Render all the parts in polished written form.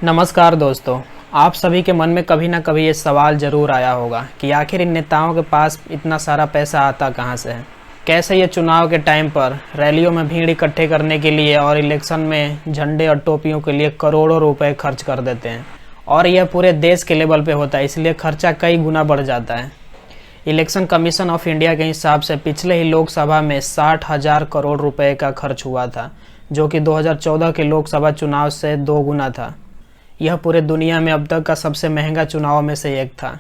नमस्कार दोस्तों, आप सभी के मन में कभी ना कभी ये सवाल ज़रूर आया होगा कि आखिर इन नेताओं के पास इतना सारा पैसा आता कहाँ से है। कैसे ये चुनाव के टाइम पर रैलियों में भीड़ इकट्ठे करने के लिए और इलेक्शन में झंडे और टोपियों के लिए करोड़ों रुपए खर्च कर देते हैं, और यह पूरे देश के लेवल पे होता है, इसलिए खर्चा कई गुना बढ़ जाता है। इलेक्शन कमीशन ऑफ इंडिया के हिसाब से पिछले ही लोकसभा में 60,000 करोड़ रुपए का खर्च हुआ था, जो कि 2014 के लोकसभा चुनाव से 2 गुना था। यह पूरे दुनिया में अब तक का सबसे महंगा चुनाव में से एक था।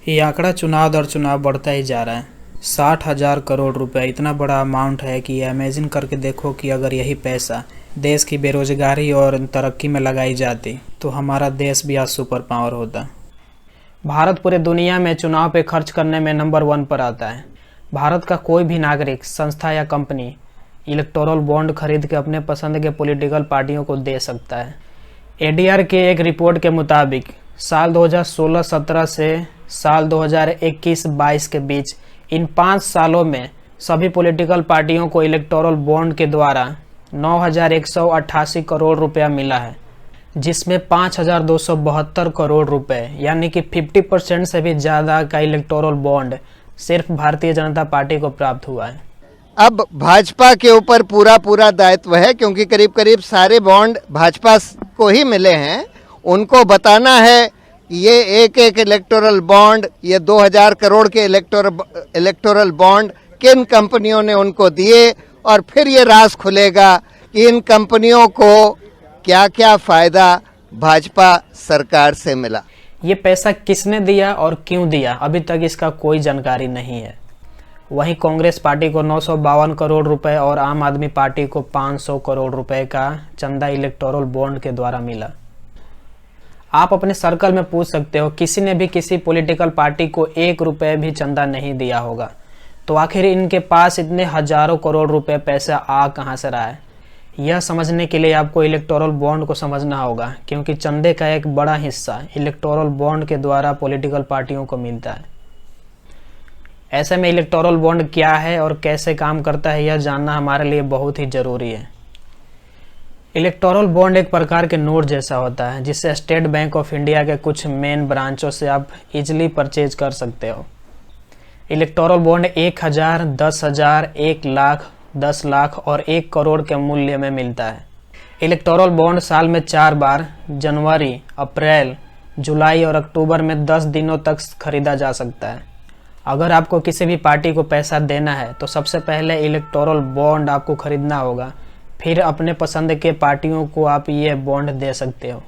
ये आंकड़ा चुनाव दर चुनाव बढ़ता ही जा रहा है। 60,000 करोड़ रुपए इतना बड़ा अमाउंट है कि ये इमेजिन करके देखो कि अगर यही पैसा देश की बेरोजगारी और तरक्की में लगाई जाती तो हमारा देश भी आज सुपर पावर होता। भारत पूरे दुनिया में चुनाव पे खर्च करने में नंबर 1 पर आता है। भारत का कोई भी नागरिक, संस्था या कंपनी इलेक्टोरल बॉन्ड खरीद के अपने पसंद के पॉलिटिकल पार्टियों को दे सकता है। एडीआर के एक रिपोर्ट के मुताबिक साल 2016-17 से साल 2021-22 के बीच इन 5 सालों में सभी पॉलिटिकल पार्टियों को इलेक्टोरल बॉन्ड के द्वारा 9,188 करोड़ रुपया मिला है, जिसमें 5,272 करोड़ रुपए यानी कि 50% से भी ज़्यादा का इलेक्टोरल बॉन्ड सिर्फ भारतीय जनता पार्टी को प्राप्त हुआ है। अब भाजपा के ऊपर पूरा दायित्व है, क्योंकि करीब करीब सारे बॉन्ड भाजपा को ही मिले हैं। उनको बताना है कि ये एक इलेक्टोरल बॉन्ड, ये 2,000 करोड़ के इलेक्टोरल बॉन्ड किन कंपनियों ने उनको दिए, और फिर ये राज खुलेगा कि इन कंपनियों को क्या क्या फायदा भाजपा सरकार से मिला। ये पैसा किसने दिया और क्यों दिया, अभी तक इसका कोई जानकारी नहीं है। वहीं कांग्रेस पार्टी को 952 करोड़ रुपए और आम आदमी पार्टी को 500 करोड़ रुपए का चंदा इलेक्टोरल बॉन्ड के द्वारा मिला। आप अपने सर्कल में पूछ सकते हो, किसी ने भी किसी पॉलिटिकल पार्टी को 1 रुपए भी चंदा नहीं दिया होगा, तो आखिर इनके पास इतने हजारों करोड़ रुपए पैसा आ कहां से रहा है। यह समझने के लिए आपको इलेक्टोरल बॉन्ड को समझना होगा, क्योंकि चंदे का एक बड़ा हिस्सा इलेक्टोरल बॉन्ड के द्वारा पॉलिटिकल पार्टियों को मिलता है। ऐसे में इलेक्टोरल बॉन्ड क्या है और कैसे काम करता है, यह जानना हमारे लिए बहुत ही ज़रूरी है। इलेक्टोरल बॉन्ड एक प्रकार के नोट जैसा होता है, जिसे स्टेट बैंक ऑफ इंडिया के कुछ मेन ब्रांचों से आप इजीली परचेज कर सकते हो। इलेक्टोरल बॉन्ड 1,000, 10,000, 1 लाख, 10 लाख और 1 करोड़ के मूल्य में मिलता है। इलेक्टोरल बॉन्ड साल में 4 बार जनवरी, अप्रैल, जुलाई और अक्टूबर में 10 दिनों तक खरीदा जा सकता है। अगर आपको किसी भी पार्टी को पैसा देना है तो सबसे पहले इलेक्टोरल बॉन्ड आपको खरीदना होगा, फिर अपने पसंद के पार्टियों को आप ये बॉन्ड दे सकते हो।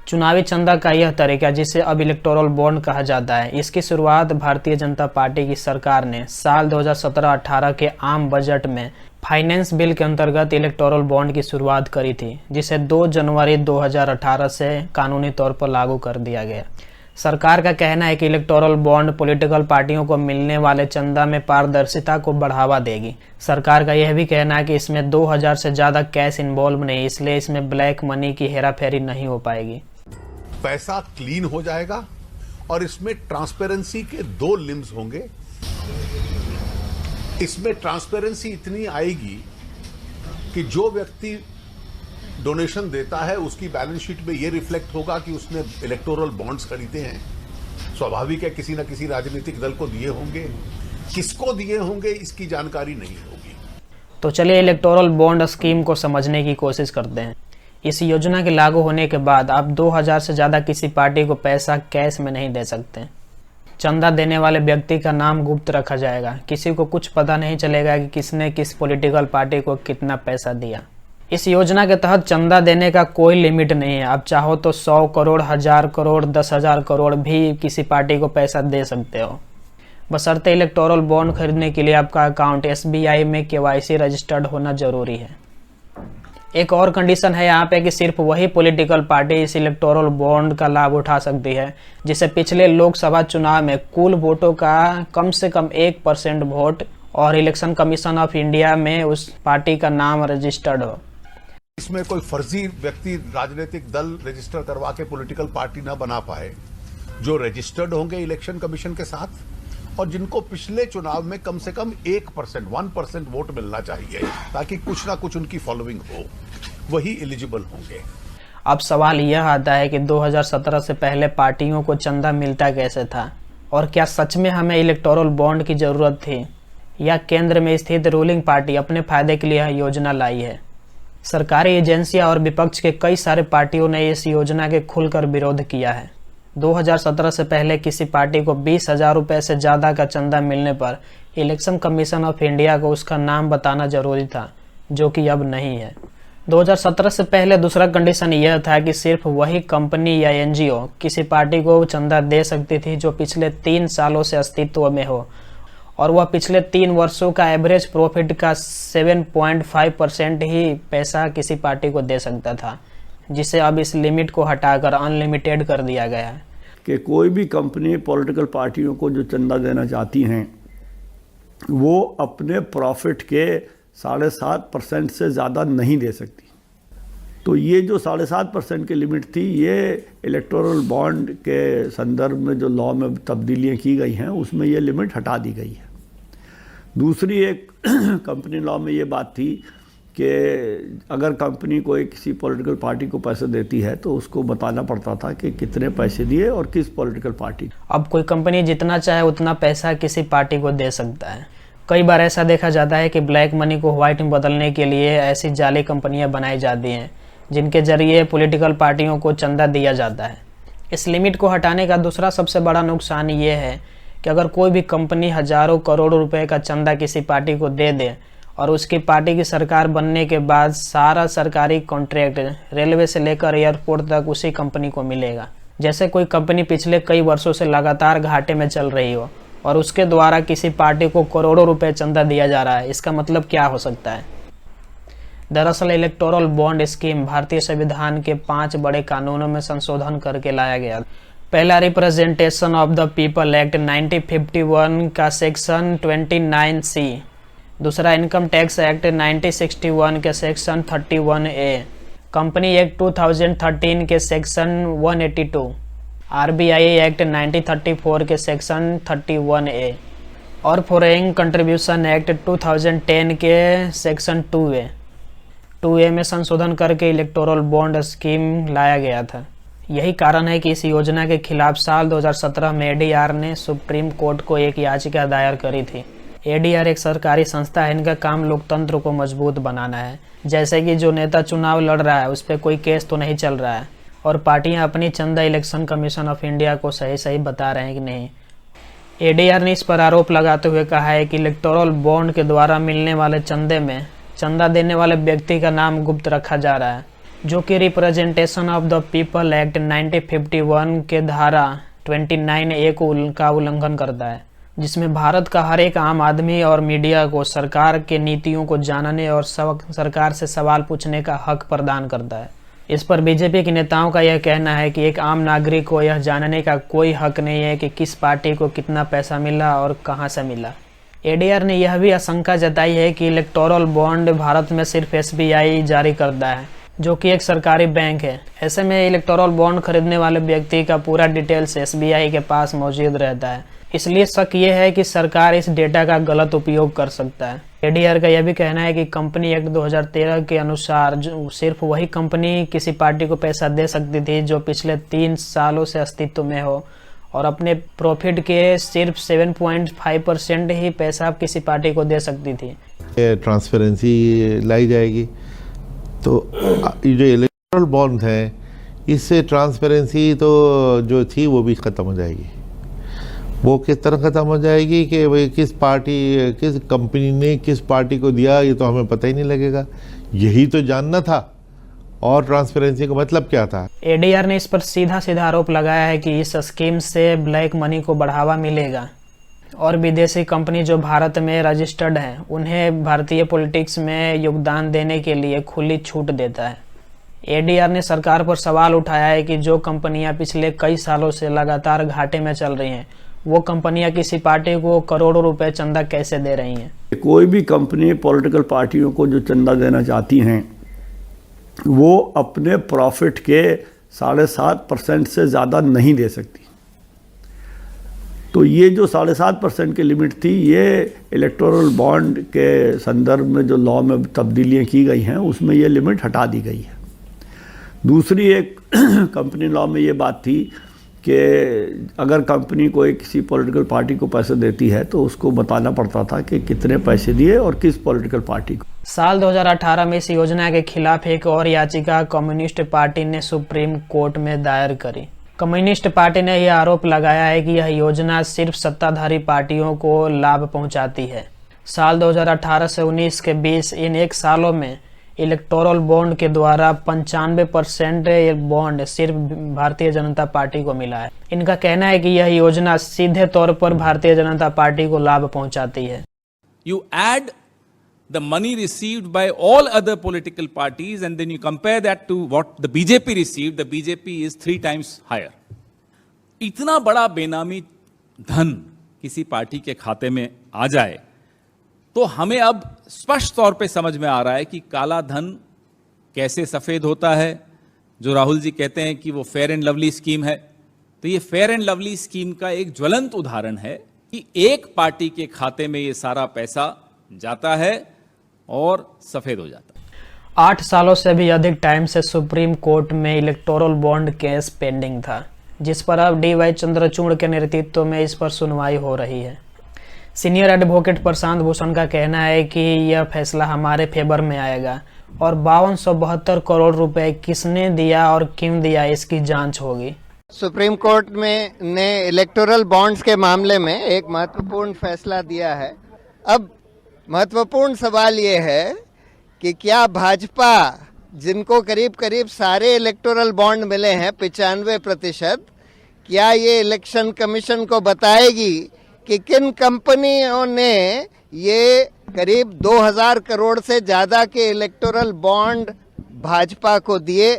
चुनावी चंदा का यह तरीका, जिसे अब इलेक्टोरल बॉन्ड कहा जाता है, इसकी शुरुआत भारतीय जनता पार्टी की सरकार ने साल 2017-18 के आम बजट में फाइनेंस बिल के अंतर्गत इलेक्टोरल बॉन्ड की शुरुआत करी थी, जिसे 2 जनवरी 2018 से कानूनी तौर पर लागू कर दिया गया। सरकार का कहना है कि इलेक्टोरल बॉन्ड पॉलिटिकल पार्टियों को मिलने वाले चंदा में पारदर्शिता को बढ़ावा देगी। सरकार का यह भी कहना है कि इसमें 2,000 से ज़्यादा कैश इन्वॉल्व नहीं, इसलिए इसमें ब्लैक मनी की हेराफेरी नहीं हो पाएगी। पैसा क्लीन हो जाएगा और इसमें ट्रांसपेरेंसी के 2 लिम्स होंगे। इसमें ट्रांसपेरेंसी इतनी आएगी कि जो व्यक्ति डोनेशन देता है उसकी बैलेंस शीट में यह रिफ्लेक्ट होगा कि उसने इलेक्टोरल बॉन्ड्स खरीदे हैं। स्वाभाविक है किसी न किसी राजनीतिक दल को दिए होंगे, किसको दिए होंगे इसकी जानकारी नहीं होगी। तो चलिए इलेक्टोरल बॉन्ड स्कीम को समझने की कोशिश करते हैं। इस योजना के लागू होने के बाद आप 2,000 से ज़्यादा किसी पार्टी को पैसा कैश में नहीं दे सकते। चंदा देने वाले व्यक्ति का नाम गुप्त रखा जाएगा, किसी को कुछ पता नहीं चलेगा कि किसने किस पॉलिटिकल पार्टी को कितना पैसा दिया। इस योजना के तहत चंदा देने का कोई लिमिट नहीं है। आप चाहो तो 100 करोड़, 1,000 करोड़, 10,000 करोड़ भी किसी पार्टी को पैसा दे सकते हो, बशर्ते इलेक्टोरल बॉन्ड खरीदने के लिए आपका अकाउंट SBI में KYC रजिस्टर्ड होना जरूरी है। एक और कंडीशन है यहाँ पे कि सिर्फ वही पॉलिटिकल पार्टी इस इलेक्टोरल बॉन्ड का लाभ उठा सकती है जिसे पिछले लोकसभा चुनाव में कुल वोटों का कम से कम 1% वोट और इलेक्शन कमीशन ऑफ इंडिया में उस पार्टी का नाम रजिस्टर्ड हो। इसमें कोई फर्जी व्यक्ति राजनीतिक दल रजिस्टर करवा के पॉलिटिकल पार्टी ना बना पाए। जो रजिस्टर्ड होंगे इलेक्शन कमीशन के साथ और जिनको पिछले चुनाव में कम से कम 1% वोट मिलना चाहिए ताकि कुछ ना कुछ उनकी फॉलोइंग हो, वही एलिजिबल होंगे। अब सवाल यह आता है कि 2017 से पहले पार्टियों को चंदा मिलता कैसे था, और क्या सच में हमें इलेक्टोरल बॉन्ड की जरूरत थी, या केंद्र में स्थित रूलिंग पार्टी अपने फायदे के लिए यह योजना लाई है। सरकारी एजेंसियां और विपक्ष के कई सारे पार्टियों ने इस योजना के खुलकर विरोध किया है। 2017 से पहले किसी पार्टी को 20,000 रुपये से ज़्यादा का चंदा मिलने पर इलेक्शन कमीशन ऑफ इंडिया को उसका नाम बताना जरूरी था, जो कि अब नहीं है। 2017 से पहले दूसरा कंडीशन यह था कि सिर्फ वही कंपनी या एनजीओ किसी पार्टी को चंदा दे सकती थी जो पिछले 3 सालों से अस्तित्व में हो, और वह पिछले 3 वर्षों का एवरेज प्रॉफिट का 7.5% ही पैसा किसी पार्टी को दे सकता था, जिसे अब इस लिमिट को हटाकर अनलिमिटेड कर दिया गया है। कि कोई भी कंपनी पॉलिटिकल पार्टियों को जो चंदा देना चाहती हैं वो अपने प्रॉफिट के 7.5% से ज़्यादा नहीं दे सकती। तो ये जो 7.5% की लिमिट थी, ये इलेक्टोरल बॉन्ड के संदर्भ में जो लॉ में तब्दीलियां की गई हैं उसमें ये लिमिट हटा दी गई है। दूसरी एक कंपनी लॉ में ये बात थी कि अगर कंपनी कोई किसी पॉलिटिकल पार्टी को पैसे देती है तो उसको बताना पड़ता था कि कितने पैसे दिए और किस पॉलिटिकल पार्टी। अब कोई कंपनी जितना चाहे उतना पैसा किसी पार्टी को दे सकता है। कई बार ऐसा देखा जाता है कि ब्लैक मनी को व्हाइट में बदलने के लिए ऐसी जाली कंपनियां बनाई जाती हैं जिनके जरिए पॉलिटिकल पार्टियों को चंदा दिया जाता है। इस लिमिट को हटाने का दूसरा सबसे बड़ा नुकसान ये है कि अगर कोई भी कंपनी हजारों करोड़ रुपए का चंदा किसी पार्टी को दे दे और उसकी पार्टी की सरकार बनने के बाद सारा सरकारी कॉन्ट्रैक्ट रेलवे से लेकर एयरपोर्ट तक उसी कंपनी को मिलेगा। जैसे कोई कंपनी पिछले कई वर्षों से लगातार घाटे में चल रही हो और उसके द्वारा किसी पार्टी को करोड़ों रुपए चंदा दिया जा रहा है। इसका मतलब क्या हो सकता है? दरअसल इलेक्टोरल बॉन्ड स्कीम भारतीय संविधान के 5 बड़े कानूनों में संशोधन करके लाया गया। पहला representation of the people act 1951 का सेक्शन 29C, दूसरा इनकम टैक्स एक्ट 1961 के सेक्शन 31A, कंपनी एक्ट 2013 के सेक्शन 182, RBI एक्ट 1934 के सेक्शन 31A और फॉरेन कंट्रीब्यूशन एक्ट 2010 के सेक्शन 2A में संशोधन करके इलेक्टोरल बॉन्ड स्कीम लाया गया था। यही कारण है कि इस योजना के खिलाफ साल 2017 में ADR ने सुप्रीम कोर्ट को एक याचिका दायर करी थी। ADR एक सरकारी संस्था है, इनका काम लोकतंत्र को मजबूत बनाना है। जैसे कि जो नेता चुनाव लड़ रहा है उस पर कोई केस तो नहीं चल रहा है और पार्टियां अपनी चंदा इलेक्शन कमीशन ऑफ इंडिया को सही बता रहे हैं कि नहीं। ADR ने इस पर आरोप लगाते हुए कहा है कि इलेक्टोरल बॉन्ड के द्वारा मिलने वाले चंदे में चंदा देने वाले व्यक्ति का नाम गुप्त रखा जा रहा है, जो कि representation of the people act 1951 के धारा 29A का उल्लंघन करता है, जिसमें भारत का हर एक आम आदमी और मीडिया को सरकार के नीतियों को जानने और सरकार से सवाल पूछने का हक प्रदान करता है। इस पर बीजेपी के नेताओं का यह कहना है कि एक आम नागरिक को यह जानने का कोई हक नहीं है कि किस पार्टी को कितना पैसा मिला और कहां से मिला। ADR ने यह भी आशंका जताई है कि इलेक्टोरल बॉन्ड भारत में सिर्फ SBI जारी करता है, जो कि एक सरकारी बैंक है। ऐसे में इलेक्टोरल बॉन्ड खरीदने वाले व्यक्ति का पूरा डिटेल्स SBI के पास मौजूद रहता है। इसलिए शक ये है कि सरकार इस डेटा का गलत उपयोग कर सकता है। ADR का यह भी कहना है कि कंपनी एक्ट 2013 के अनुसार सिर्फ वही कंपनी किसी पार्टी को पैसा दे सकती थी जो पिछले 3 सालों से अस्तित्व में हो और अपने प्रॉफिट के सिर्फ 7.5% ही पैसा किसी पार्टी को दे सकती थी। ट्रांसपेरेंसी लाई जाएगी तो ये जो इलेक्टोरल बॉन्ड है इससे ट्रांसपेरेंसी तो जो थी वो भी ख़त्म हो जाएगी। वो किस तरह ख़त्म हो जाएगी कि भाई किस कंपनी ने किस पार्टी को दिया ये तो हमें पता ही नहीं लगेगा। यही तो जानना था। और ट्रांसपेरेंसी का मतलब क्या था? ADR ने इस पर सीधा आरोप लगाया है कि इस स्कीम से ब्लैक मनी को बढ़ावा मिलेगा और विदेशी कंपनी जो भारत में रजिस्टर्ड हैं उन्हें भारतीय पॉलिटिक्स में योगदान देने के लिए खुली छूट देता है। ADR ने सरकार पर सवाल उठाया है कि जो कंपनियां पिछले कई सालों से लगातार घाटे में चल रही हैं वो कंपनियां किसी पार्टी को करोड़ों रुपए चंदा कैसे दे रही हैं। कोई भी कंपनी पॉलिटिकल पार्टियों को जो चंदा देना चाहती हैं वो अपने प्रॉफिट के 7.5% से ज़्यादा नहीं दे सकती। तो ये जो 7.5% की लिमिट थी, ये इलेक्टोरल बॉन्ड के संदर्भ में जो लॉ में तब्दीलियां की गई हैं उसमें ये लिमिट हटा दी गई है। दूसरी एक कंपनी लॉ में ये बात थी कि अगर कंपनी कोई किसी पॉलिटिकल पार्टी को पैसे देती है तो उसको बताना पड़ता था कि कितने पैसे दिए और किस पॉलिटिकल पार्टी को। साल 2018 में इस योजना के खिलाफ एक और याचिका कम्युनिस्ट पार्टी ने सुप्रीम कोर्ट में दायर करी। कम्युनिस्ट पार्टी ने यह आरोप लगाया है कि यह योजना सिर्फ सत्ताधारी पार्टियों को लाभ पहुंचाती है। साल 2018 से 19 के बीच इन एक सालों में इलेक्टोरल बॉन्ड के द्वारा 95% बॉन्ड सिर्फ भारतीय जनता पार्टी को मिला है। इनका कहना है कि यह योजना सीधे तौर पर भारतीय जनता पार्टी को लाभ पहुंचाती है। You add the money received by all other political parties and then you compare that to what the BJP received, the BJP is 3 times higher. इतना बड़ा बेनामी धन किसी पार्टी के खाते में आ जाए तो हमें अब स्पष्ट तौर पे समझ में आ रहा है कि काला धन कैसे सफेद होता है। जो राहुल जी कहते हैं कि वो फेयर एंड लवली स्कीम है, तो ये फेयर एंड लवली स्कीम का एक ज्वलंत उदाहरण है कि एक पार्टी के खाते में ये सारा पैसा जाता है और सफेद हो जाता है। 8 सालों से भी अधिक टाइम से सुप्रीम कोर्ट में इलेक्टोरल बॉन्ड केस पेंडिंग था, जिस पर अब DY चंद्रचूड़ के नेतृत्व में इस पर सुनवाई हो रही है। सीनियर एडवोकेट प्रशांत भूषण का कहना है कि यह फैसला हमारे फेवर में आएगा और 5272 करोड़ रुपए किसने दिया और क्यों दिया इसकी जांच होगी। सुप्रीम कोर्ट में ने इलेक्टोरल बॉन्ड्स के मामले में एक महत्वपूर्ण फैसला दिया है। अब महत्वपूर्ण सवाल ये है कि क्या भाजपा, जिनको करीब करीब सारे इलेक्टोरल बॉन्ड मिले हैं 95%, क्या ये इलेक्शन कमीशन को बताएगी कि किन कंपनियों ने ये करीब 2000 करोड़ से ज़्यादा के इलेक्टोरल बॉन्ड भाजपा को दिए,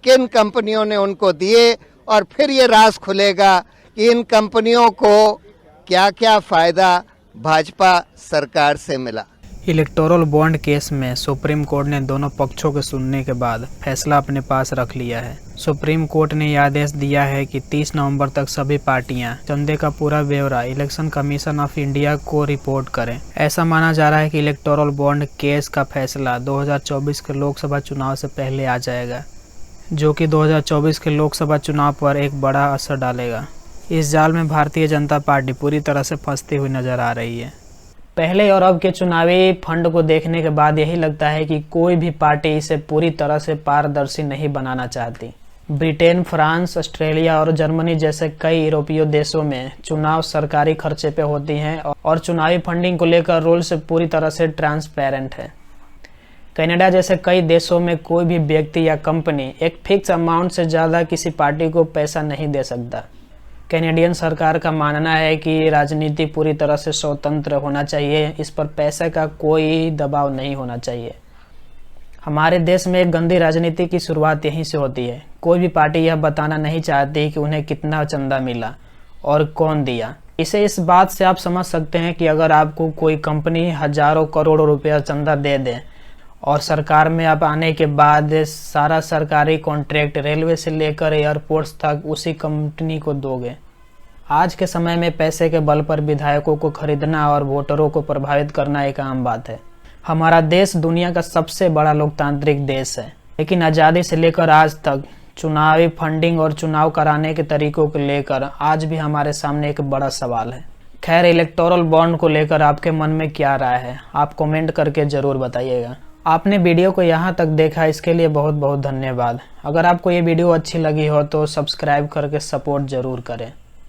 किन कंपनियों ने उनको दिए, और फिर ये राज खुलेगा कि इन कंपनियों को क्या क्या फ़ायदा भाजपा सरकार से मिला। इलेक्टोरल बॉन्ड केस में सुप्रीम कोर्ट ने दोनों पक्षों के सुनने के बाद फैसला अपने पास रख लिया है। सुप्रीम कोर्ट ने यह आदेश दिया है कि 30 नवंबर तक सभी पार्टियां चंदे का पूरा ब्यौरा इलेक्शन कमीशन ऑफ इंडिया को रिपोर्ट करें। ऐसा माना जा रहा है कि इलेक्टोरल बॉन्ड केस का फैसला 2024 के लोकसभा चुनाव से पहले आ जाएगा, जो कि 2024 के लोकसभा चुनाव पर एक बड़ा असर डालेगा। इस जाल में भारतीय जनता पार्टी पूरी तरह से फंसती हुई नजर आ रही है। पहले और अब के चुनावी फंड को देखने के बाद यही लगता है कि कोई भी पार्टी इसे पूरी तरह से पारदर्शी नहीं बनाना चाहती। ब्रिटेन, फ्रांस, ऑस्ट्रेलिया और जर्मनी जैसे कई यूरोपीय देशों में चुनाव सरकारी खर्चे पे होती हैं और चुनावी फंडिंग को लेकर रूल्स पूरी तरह से ट्रांसपेरेंट है। कनाडा जैसे कई देशों में कोई भी व्यक्ति या कंपनी एक फिक्स अमाउंट से ज़्यादा किसी पार्टी को पैसा नहीं दे सकता। कैनेडियन सरकार का मानना है कि राजनीति पूरी तरह से स्वतंत्र होना चाहिए, इस पर पैसे का कोई दबाव नहीं होना चाहिए। हमारे देश में एक गंदी राजनीति की शुरुआत यहीं से होती है। कोई भी पार्टी यह बताना नहीं चाहती कि उन्हें कितना चंदा मिला और कौन दिया। इसे इस बात से आप समझ सकते हैं कि अगर आपको कोई कंपनी हजारों करोड़ों रुपया चंदा दे दे और सरकार में आप आने के बाद सारा सरकारी कॉन्ट्रैक्ट रेलवे से लेकर एयरपोर्ट्स तक उसी कंपनी को दोगे। आज के समय में पैसे के बल पर विधायकों को खरीदना और वोटरों को प्रभावित करना एक आम बात है। हमारा देश दुनिया का सबसे बड़ा लोकतांत्रिक देश है, लेकिन आज़ादी से लेकर आज तक चुनावी फंडिंग और चुनाव कराने के तरीकों को लेकर आज भी हमारे सामने एक बड़ा सवाल है। खैर, इलेक्टोरल बॉन्ड को लेकर आपके मन में क्या राय है, आप कमेंट करके ज़रूर बताइएगा। आपने वीडियो को यहाँ तक देखा, इसके लिए बहुत बहुत धन्यवाद। अगर आपको ये वीडियो अच्छी लगी हो तो सब्सक्राइब करके सपोर्ट ज़रूर करें।